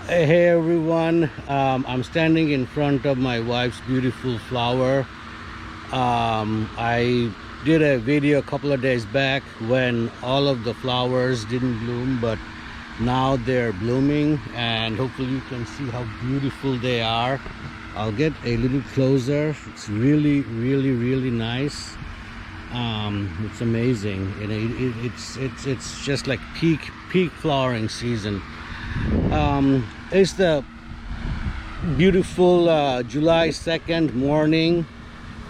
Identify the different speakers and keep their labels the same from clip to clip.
Speaker 1: Hey everyone, I'm standing in front of my wife's beautiful flower. I did a video a couple of days back when all of the flowers didn't bloom, but now they're blooming, and hopefully you can see how beautiful they are. I'll get a little closer. It's really nice. It's amazing. It's just like peak flowering season. It's the beautiful July 2nd morning,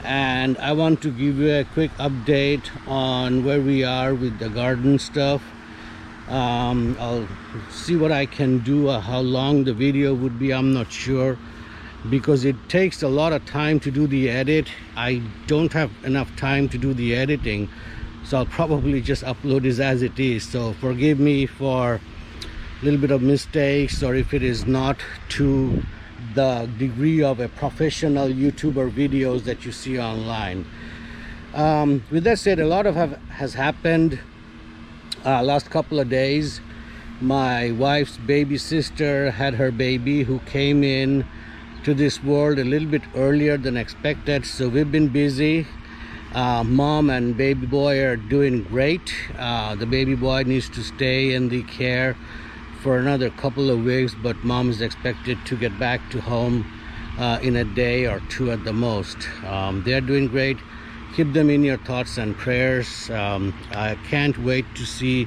Speaker 1: and I want to give you a quick update on where we are with the garden stuff. I'll see what I can do. How long the video would be, I'm not sure, because it takes a lot of time to do the edit. I don't have enough time to do the editing, so I'll probably just upload this as it is. So forgive me for a little bit of mistakes, or if it is not to the degree of a professional YouTuber videos that you see online. With that said, a lot of has happened last couple of days. My wife's baby sister had her baby, who came in to this world a little bit earlier than expected, so we've been busy. Mom and baby boy are doing great. The baby boy needs to stay in the care for another couple of weeks, but mom is expected to get back to home in a day or two at the most. They're doing great. Keep them in your thoughts and prayers. I can't wait to see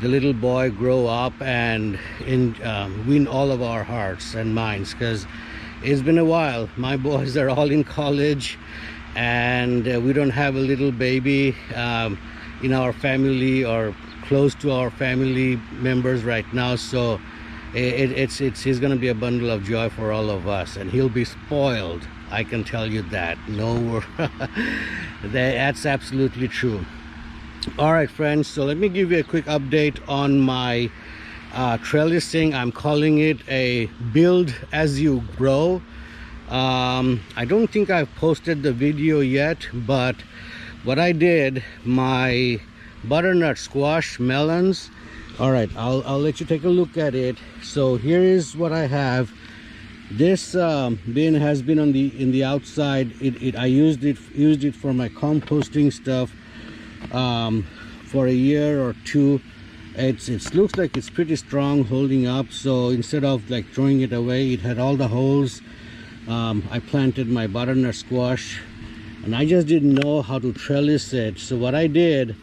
Speaker 1: the little boy grow up and win all of our hearts and minds, because it's been a while. My boys are all in college, and we don't have a little baby in our family or close to our family members right now. So he's gonna be a bundle of joy for all of us, and he'll be spoiled, I can tell you that. No, that's absolutely true. All right, friends, so let me give you a quick update on my trellising. I'm calling it a build as you grow. I don't think I've posted the video yet, but what I did, my butternut squash melons. All right, I'll let you take a look at it. So here is what I have. This bin has been on the outside. I used it for my composting stuff for a year or two. It looks like it's pretty strong, holding up. So instead of like throwing it away, it had all the holes. I planted my butternut squash, and I just didn't know how to trellis it. So what I did,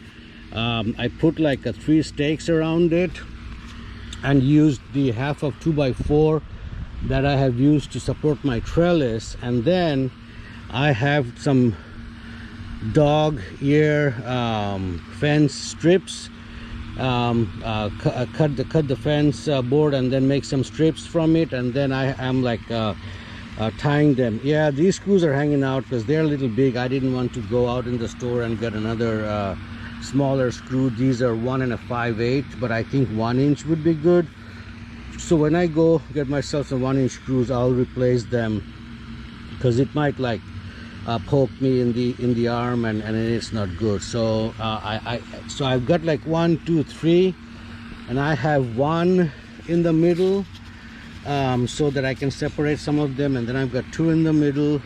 Speaker 1: I put like 3 stakes around it and used the half of 2x4 that I have used to support my trellis, and then I have some dog ear fence strips. Cut the fence board and then make some strips from it, and then I am like tying them. Yeah, these screws are hanging out because they're a little big. I didn't want to go out in the store and get another smaller screw. These are 1 5/8, but I think 1 inch would be good. So when I go get myself some 1 inch screws, I'll replace them, because it might like poke me in the arm, and it's not good. So so I've got like 1 2 3, and I have 1 in the middle, so that I can separate some of them, and then I've got 2 in the middle,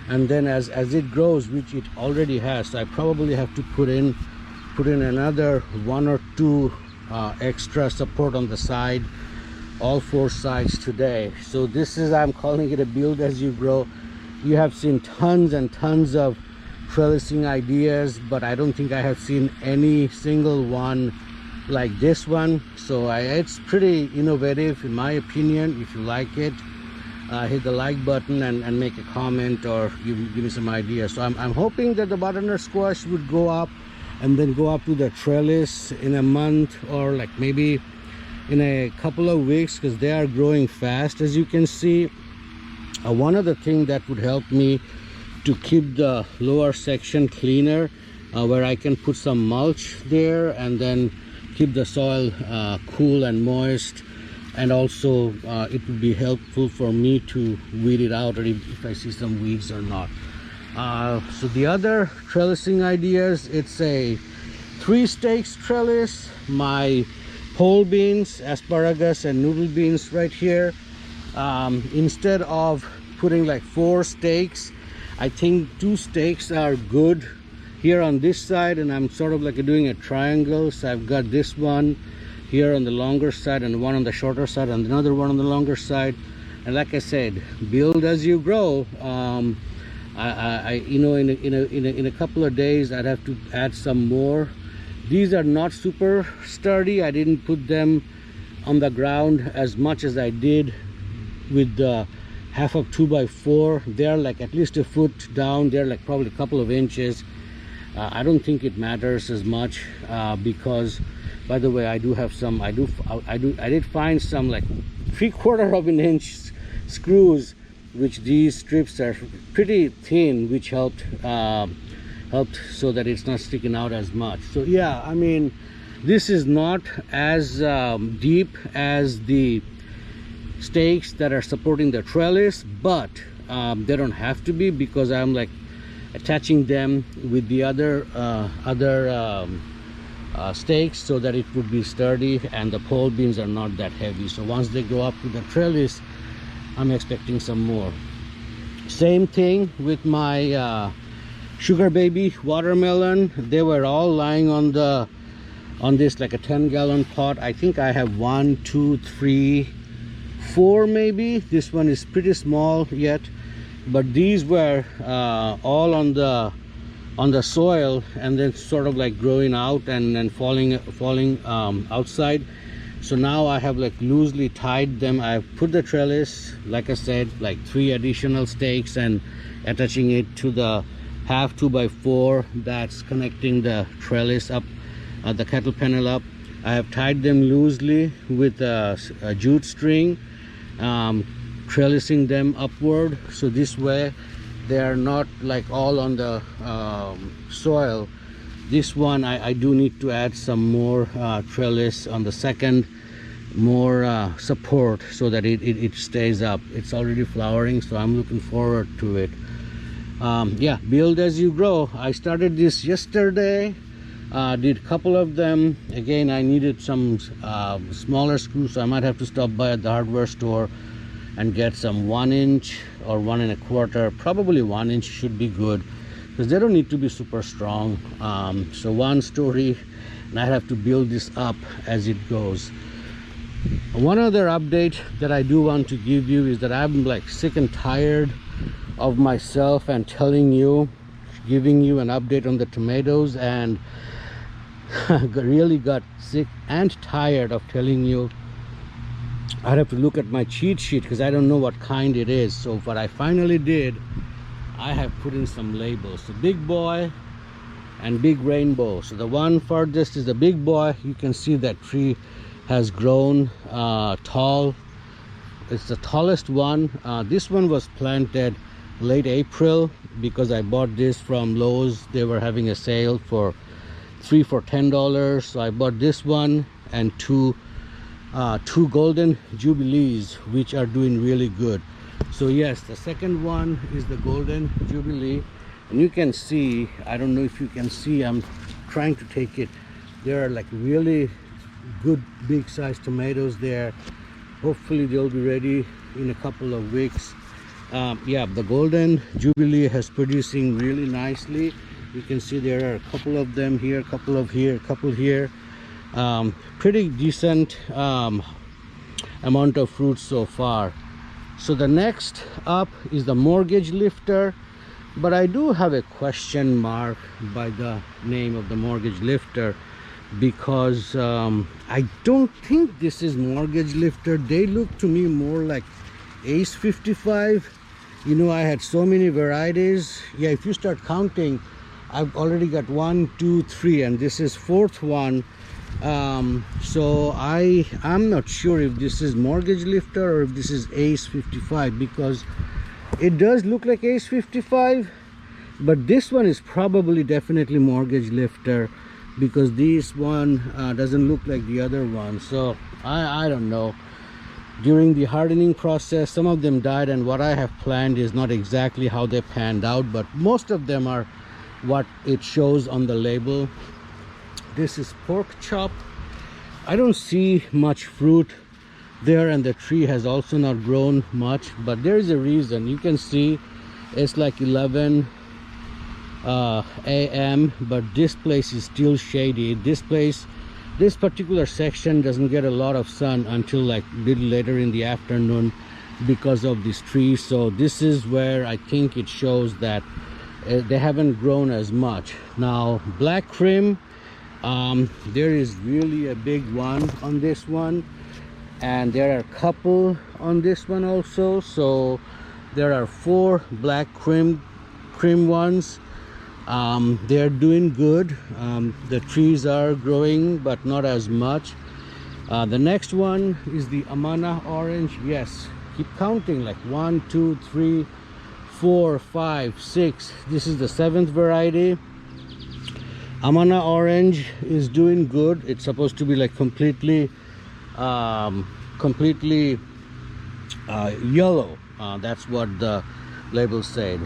Speaker 1: and then as it grows, which it already has, so I probably have to put in another 1 or 2 extra support on the side, all 4 sides today. So this is, I'm calling it a build as you grow. You have seen tons and tons of trellising ideas, but I don't think I have seen any single one like this one. So it's pretty innovative in my opinion. If you like it, hit the like button and make a comment, or give me some ideas. So I'm hoping that the butternut squash would go up and then go up to the trellis in a month, or like maybe in a couple of weeks, because they are growing fast, as you can see. One other thing that would help me to keep the lower section cleaner, where I can put some mulch there and then keep the soil cool and moist, and also it would be helpful for me to weed it out, or if I see some weeds or not. So the other trellising ideas, it's a 3 stakes trellis. My pole beans, asparagus and noodle beans right here. Instead of putting like 4 stakes, I think 2 stakes are good here on this side, and I'm sort of like doing a triangle. So I've got this one here on the longer side and one on the shorter side and another one on the longer side. And like I said, build as you grow. You know, in a couple of days I'd have to add some more. These are not super sturdy. I didn't put them on the ground as much as I did with the half of 2x4. They're like at least a foot down. They're like probably a couple of inches. I don't think it matters as much because, by the way, I do have some. I did find some like 3/4 of an inch screws, which these strips are pretty thin, which helped so that it's not sticking out as much. So yeah, I mean, this is not as deep as the stakes that are supporting the trellis, but they don't have to be, because I'm like attaching them with the other stakes so that it would be sturdy, and the pole beans are not that heavy. So once they go up to the trellis, I'm expecting some more. Same thing with my sugar baby watermelon. They were all lying on this like a 10-gallon pot. I think I have 1, 2, 3, 4 maybe. This one is pretty small yet, but these were all on the soil and then sort of like growing out and then falling outside. So now I have like loosely tied them. I've put the trellis, like I said, like 3 additional stakes and attaching it to the half 2x4 that's connecting the trellis up, the cattle panel up. I have tied them loosely with a jute string, trellising them upward, so this way they are not like all on the soil. This one I do need to add some more trellis on the second, more support, so that it stays up. It's already flowering, so I'm looking forward to it. Yeah, build as you grow. I started this yesterday, did a couple of them. Again, I needed some smaller screws, so I might have to stop by at the hardware store and get some 1 inch or 1 1/4. Probably 1 inch should be good, because they don't need to be super strong. So 1 story, and I have to build this up as it goes. One other update that I do want to give you is that I'm like sick and tired of myself and giving you an update on the tomatoes, and really got sick and tired of telling you. I'd have to look at my cheat sheet because I don't know what kind it is. So what I finally did, I have put in some labels. So big boy and big rainbow. So the one farthest is the big boy. You can see that tree has grown tall. It's the tallest one. This one was planted late April because I bought this from Lowe's. They were having a sale for 3 for $10. So I bought this one and two golden jubilees, which are doing really good. So yes, the second one is the golden jubilee, and you can see, I don't know if you can see, I'm trying to take it, there are like really good big sized tomatoes there. Hopefully they'll be ready in a couple of weeks. Yeah, the golden jubilee has producing really nicely. You can see there are a couple of them here, a couple of here, a couple here. Pretty decent amount of fruit so far. So the next up is the mortgage lifter, but I do have a question mark by the name of the mortgage lifter, because I don't think this is mortgage lifter. They look to me more like Ace 55. You know, I had so many varieties. Yeah, if you start counting, I've already got 1, 2, 3, and this is 4th one. So I'm not sure if this is mortgage lifter or if this is Ace 55, because it does look like Ace 55, but this one is probably definitely mortgage lifter, because this one doesn't look like the other one. So I don't know. During the hardening process, some of them died, and what I have planned is not exactly how they panned out, but most of them are what it shows on the label. This is pork chop. I don't see much fruit there, and the tree has also not grown much, but there is a reason. You can see it's like 11 a.m. but this place is still shady. This particular section doesn't get a lot of sun until like a little later in the afternoon because of this tree. So this is where I think it shows that they haven't grown as much. Now black cream, there is really a big one on this one, and there are a couple on this one also. So there are 4 black cream ones. They are doing good. The trees are growing but not as much. The next one is the Amana orange. Yes, keep counting, like 1 2 3 4 5 6. This is the 7th variety. Amana orange is doing good. It's supposed to be like completely yellow. That's what the label said.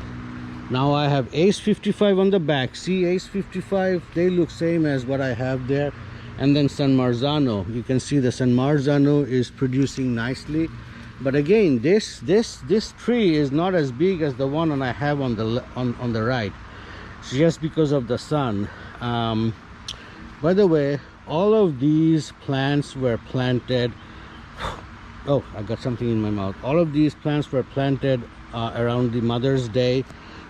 Speaker 1: Now I have Ace 55 on the back. See, Ace 55, they look same as what I have there. And then San Marzano. You can see the San Marzano is producing nicely. But again, this tree is not as big as the one I have on the right. It's just because of the sun. By the way, all of these plants were planted. Oh, I got something in my mouth. All of these plants were planted around the Mother's Day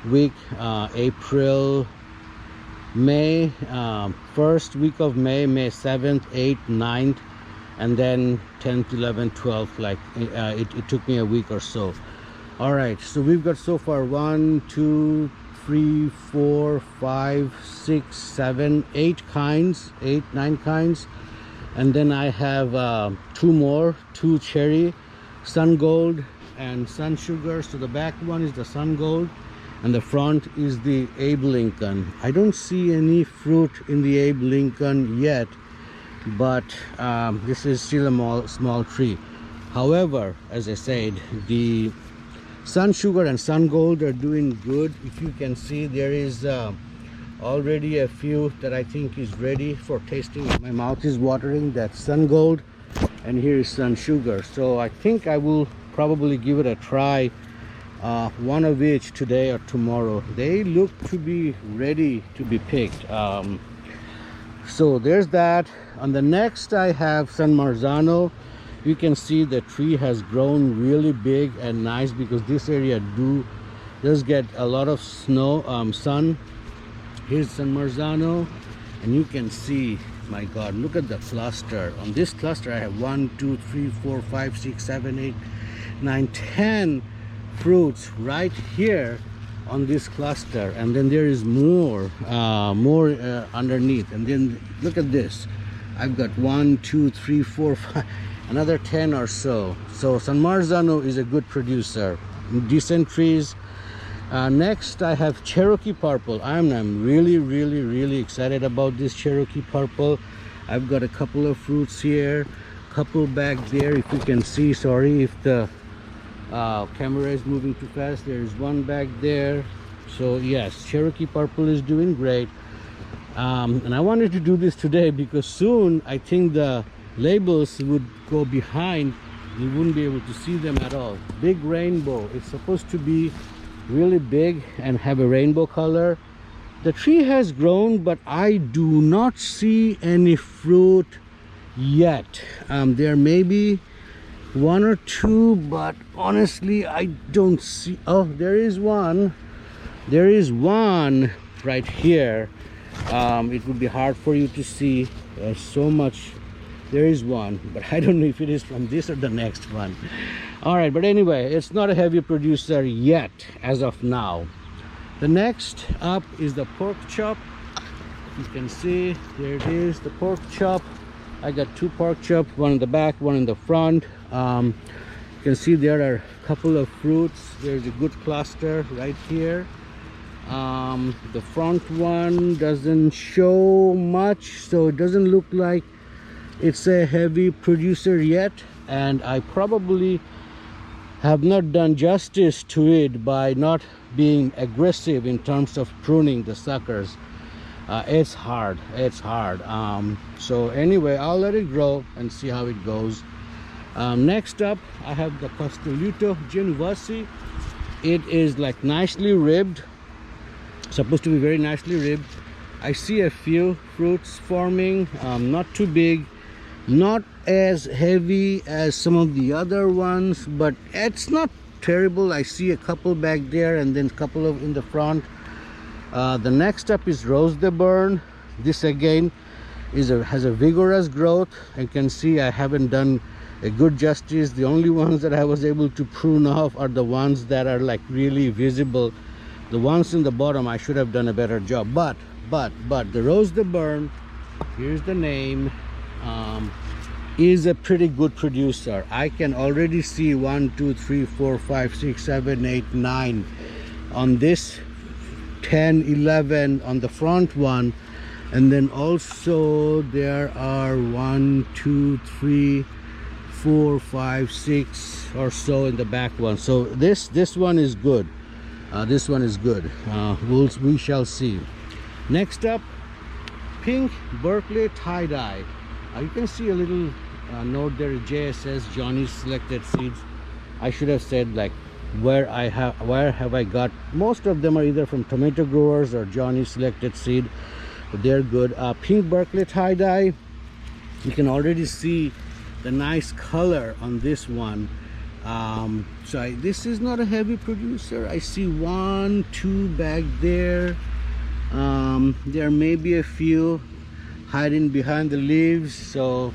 Speaker 1: week, April, May, first week of May 7th, 8th, 9th, and then 10th, 11th, 12th. Like it took me a week or so. All right, so we've got so far 1 2 3 4 5 6 7 8 kinds, 8 9 kinds. And then I have 2 more, 2 cherry, Sun Gold and Sun Sugar. So the back one is the Sun Gold and the front is the Abe Lincoln. I don't see any fruit in the Abe Lincoln yet, but this is still a small tree. However, as I said, the Sun Sugar and Sun Gold are doing good. If you can see, there is already a few that I think is ready for tasting. My mouth is watering. That's Sun Gold, and here is Sun Sugar. So I think I will probably give it a try, one of each today or tomorrow. They look to be ready to be picked. So there's that. On the next I have San Marzano. You can see the tree has grown really big and nice because this area does get a lot of snow, sun. Here's San Marzano, and you can see, my God, look at the cluster. On this cluster I have 1 2 3 4 5 6 7 8 9 10 fruits right here on this cluster, and then there is more underneath. And then look at this, I've got 1 2 3 4 5, another 10 or so. So San Marzano is a good producer, decent trees. Next I have Cherokee Purple. I'm really excited about this Cherokee Purple. I've got a couple of fruits here, couple back there, if you can see. Sorry if the camera is moving too fast. There is one back there. So yes, Cherokee Purple is doing great. And I wanted to do this today because soon I think the labels would go behind. You wouldn't be able to see them at all. Big rainbow. It's supposed to be really big and have a rainbow color. The tree has grown, but I do not see any fruit yet. There may be 1 or 2, but honestly I don't see. Oh, there is one right here. It would be hard for you to see. There's so much. There is one, but I don't know if it is from this or the next one. All right, but anyway, it's not a heavy producer yet as of now. The next up is the pork chop. You can see, there it is, the pork chop. I got 2 pork chop, one in the back, one in the front. You can see there are a couple of fruits. There's a good cluster right here. The front one doesn't show much, so it doesn't look like it's a heavy producer yet, and I probably have not done justice to it by not being aggressive in terms of pruning the suckers. It's hard, so anyway, I'll let it grow and see how it goes. Next up, I have the Costoluto Genovese. It is like nicely ribbed, supposed to be very nicely ribbed. I see a few fruits forming, not too big, not as heavy as some of the other ones, but it's not terrible. I see a couple back there and then a couple of in the front. The next up is Rose de Bern. This again has a vigorous growth. You can see I haven't done a good justice. The only ones that I was able to prune off are the ones that are like really visible. The ones in the bottom I should have done a better job, but the Rose de Bern, here's the name, is a pretty good producer. I can already see 1 2 3 4 5 6 7 8 9 on this, 10 11 on the front one, and then also there are 1 2 3 4 5 6 or so in the back one. So this one is good. This one is good. We shall see. Next up, pink Berkeley tie-dye. You can see a little note there, JSS, Johnny's Selected Seeds. I should have said like where have I got. Most of them are either from tomato growers or Johnny's Selected Seed. They're good. Pink Berkeley tie-dye. You can already see the nice color on this one. This is not a heavy producer. I see 1 2 back there. There may be a few hiding behind the leaves, so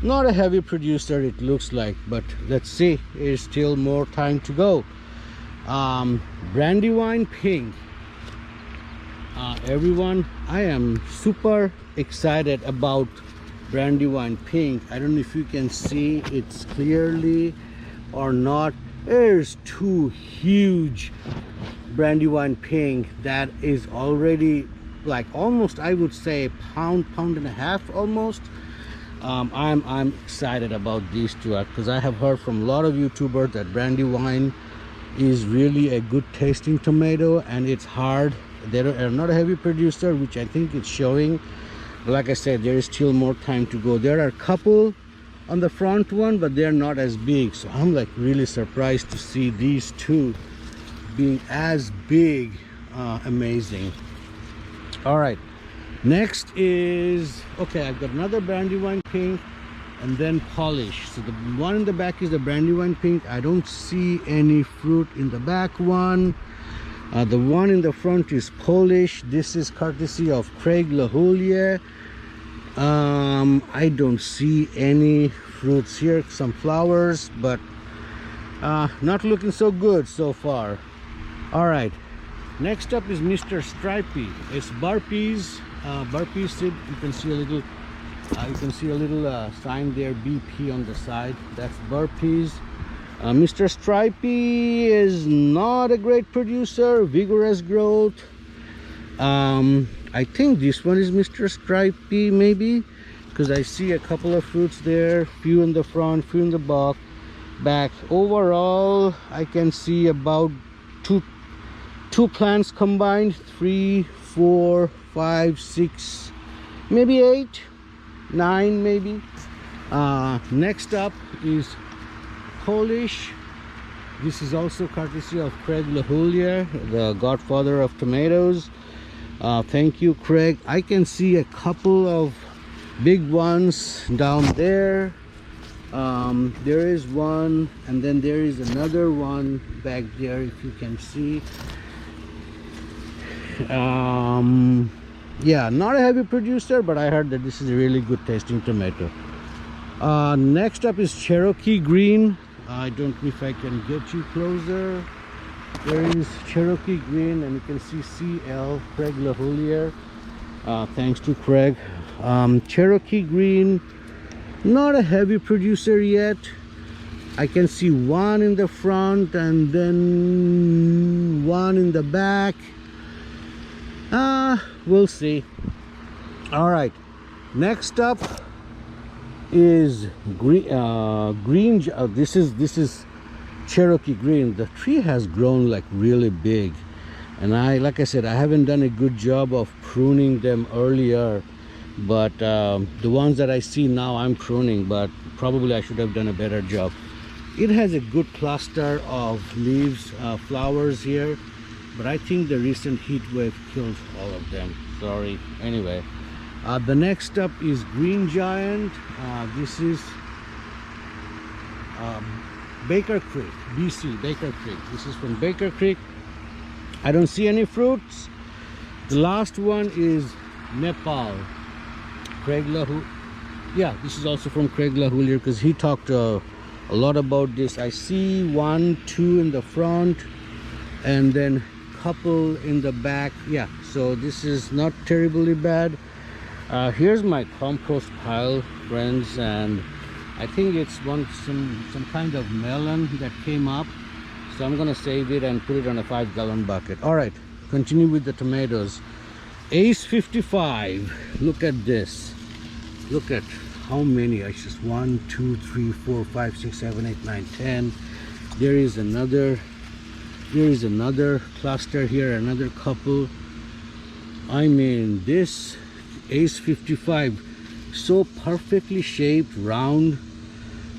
Speaker 1: not a heavy producer it looks like, but let's see, there's still more time to go. Brandywine pink. Everyone, I am super excited about Brandywine pink. I don't know if you can see it clearly or not. There's 2 huge Brandywine pink that is already like almost, I would say, pound and a half almost. I'm excited about these 2 because I have heard from a lot of YouTubers that Brandywine is really a good tasting tomato, and it's hard. They are not a heavy producer, which I think it's showing. Like I said, there is still more time to go. There are a couple on the front one, but they're not as big, so I'm like really surprised to see these 2 being as big. Amazing. All right, next is, okay, I've got another Brandywine pink and then polish. So the one in the back is the Brandywine pink. I don't see any fruit in the back one. The one in the front is polish. This is courtesy of Craig LaHoulier. I don't see any fruits here, some flowers, but not looking so good so far. All right, next up is Mr. Stripey. It's Burpees. Burpees seed. You can see a little sign there, BP on the side. That's Burpees. Mr. Stripey is not a great producer, vigorous growth. I think this one is Mr. Stripey, maybe, because I see a couple of fruits there, few in the front, few in the back. Overall, I can see about two plants combined, 3 4 5 6, maybe 8 9 maybe. Next up is Polish. This is also courtesy of Craig LaHoulier, the godfather of tomatoes. Thank you, Craig. I can see a couple of big ones down there. There is one, and then there is another one back there, if you can see. Yeah, not a heavy producer, but I heard that this is a really good tasting tomato. Next up is Cherokee Green. I don't know if I can get you closer. There is Cherokee Green, and you can see CL, Craig LaHoulier. Thanks to Craig. Cherokee Green, not a heavy producer yet. I can see one in the front and then one in the back. We'll see. All right, next up is green. This is Cherokee Green. The tree has grown like really big. And like I said, I haven't done a good job of pruning them earlier, but the ones that I see now I'm pruning, but probably I should have done a better job. It has a good cluster of leaves, flowers here, but I think the recent heat wave killed all of them. Sorry. Anyway, the next up is green giant. This is Baker Creek, BC, Baker Creek. This is from Baker Creek. I don't see any fruits. The last one is Nepal, Craig LaHoul. Yeah, this is also from Craig LaHoul because he talked a lot about this. I see 1, 2 in the front and then couple in the back. Yeah, so this is not terribly bad. Here's my compost pile, friends, and I think it's some kind of melon that came up. So I'm gonna save it and put it on a 5-gallon bucket. All right, continue with the tomatoes. Ace 55. Look at this. Look at how many. It's just 1, 2, 3, 4, 5, 6, 7, 8, 9, 10. There is another cluster here, another couple. I mean, this Ace 55, so perfectly shaped, round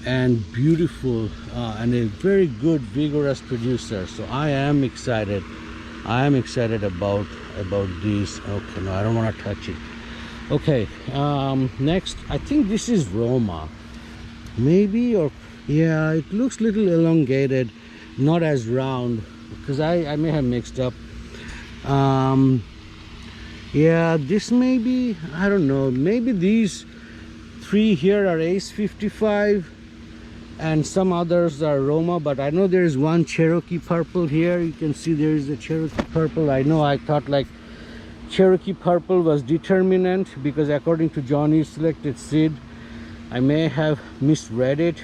Speaker 1: and beautiful, and a very good vigorous producer. So I am excited about these. Okay, no, I don't want to touch it. Okay, next, I think this is Roma, maybe, or yeah, it looks a little elongated, not as round, because I may have mixed up. Yeah, this may be, I don't know, maybe these 3 here are Ace 55 and some others are Roma, but I know there is one Cherokee purple here. You can see there is a Cherokee purple. I know I thought like Cherokee purple was determinant because according to Johnny's selected seed, I may have misread it.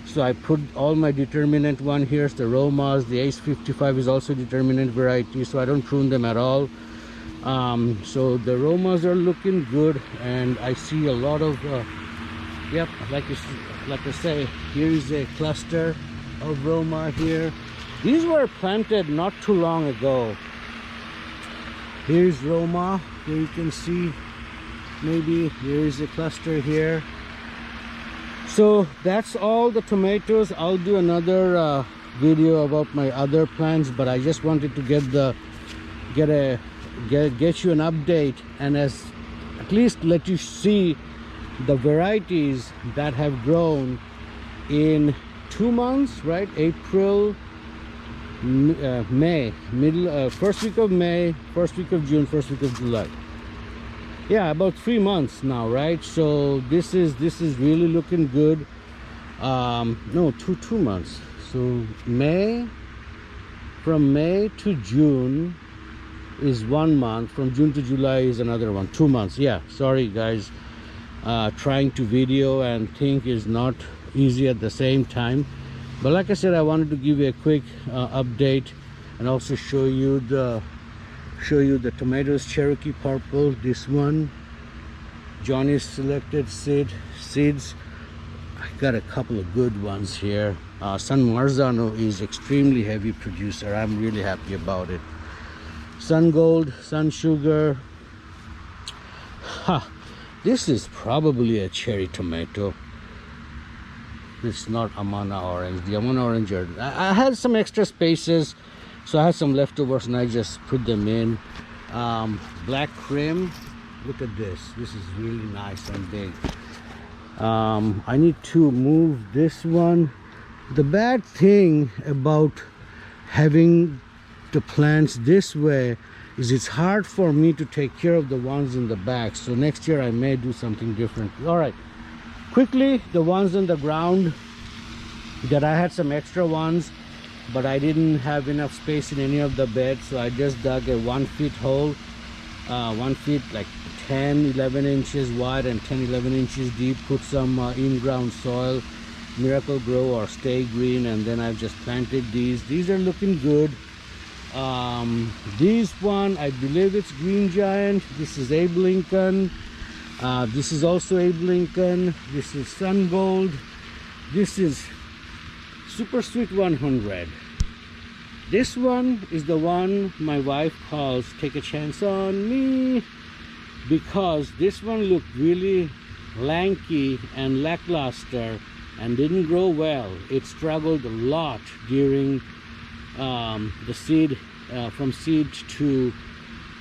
Speaker 1: So I put all my determinant one here. The Romas, the Ace 55 is also determinant variety, so I don't prune them at all. So the Romas are looking good, and I see a lot of yep, like I say, here is a cluster of Roma here. These were planted not too long ago. Here's Roma. Here you can see, maybe here is a cluster here. So that's all the tomatoes. I'll do another video about my other plants, but I just wanted to get you an update and at least let you see the varieties that have grown in 2 months, right? April, May, first week of May, first week of June, first week of July. Yeah, about 3 months now, right? So this is really looking good. No, two months. So from May to June is 1 month, from June to July is another one. 2 months. Yeah, sorry guys, trying to video and think is not easy at the same time, but like I said, I wanted to give you a quick update and also show you the tomatoes. Cherokee purple, this one, Johnny's selected seeds. I got a couple of good ones here. San Marzano is extremely heavy producer. I'm really happy about it. Sun Gold, Sun Sugar. Ha, this is probably a cherry tomato. It's not Amana orange. The Amana orange I had some extra spaces, so I had some leftovers and I just put them in. Black Cream, look at this. This is really nice and big. I need to move this one. The bad thing about having the plants this way is it's hard for me to take care of the ones in the back. So next year I may do something different. All right, quickly, the ones on the ground that I had some extra ones, but I didn't have enough space in any of the beds, so I just dug a 1 foot hole, 1 feet, like 10-11 inches wide and 10-11 inches deep. Put some in-ground soil, Miracle Grow or Stay Green, and then I've just planted these are looking good. This one, I believe it's Green Giant. This is Abe Lincoln. This is also Abe Lincoln. This is Sun Gold. This is Super Sweet 100. This one is the one my wife calls take a chance on me, because this one looked really lanky and lackluster and didn't grow well. It struggled a lot during the seed, from seed to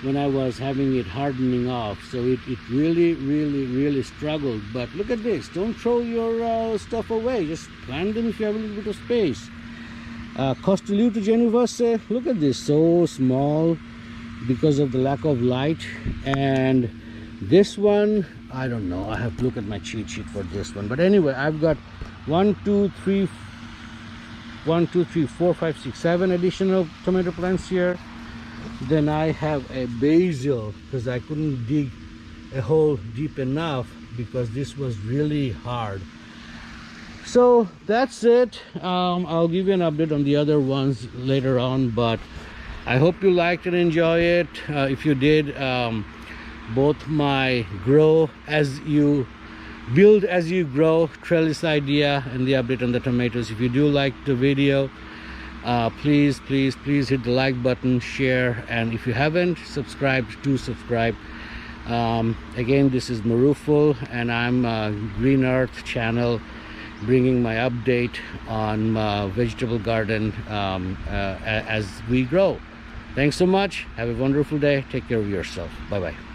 Speaker 1: when I was having it hardening off. So it really struggled. But look at this. Don't throw your stuff away. Just plant them if you have a little bit of space. Costelluto genuverse, look at this, so small because of the lack of light. And this one, I don't know, I have to look at my cheat sheet for this one. But anyway, I've got 1 2 3 4 5 6 7 additional tomato plants here. Then I have a basil, because I couldn't dig a hole deep enough because this was really hard. So that's it. I'll give you an update on the other ones later on, but I hope you liked and enjoy it. If you did, both my grow as you build as you grow trellis idea and the update on the tomatoes. If you do like the video, please hit the like button, share, and if you haven't subscribed, do subscribe. Again, this is Maruful, and I'm Green Earth channel, bringing my update on vegetable garden as we grow. Thanks so much. Have a wonderful day. Take care of yourself. Bye bye.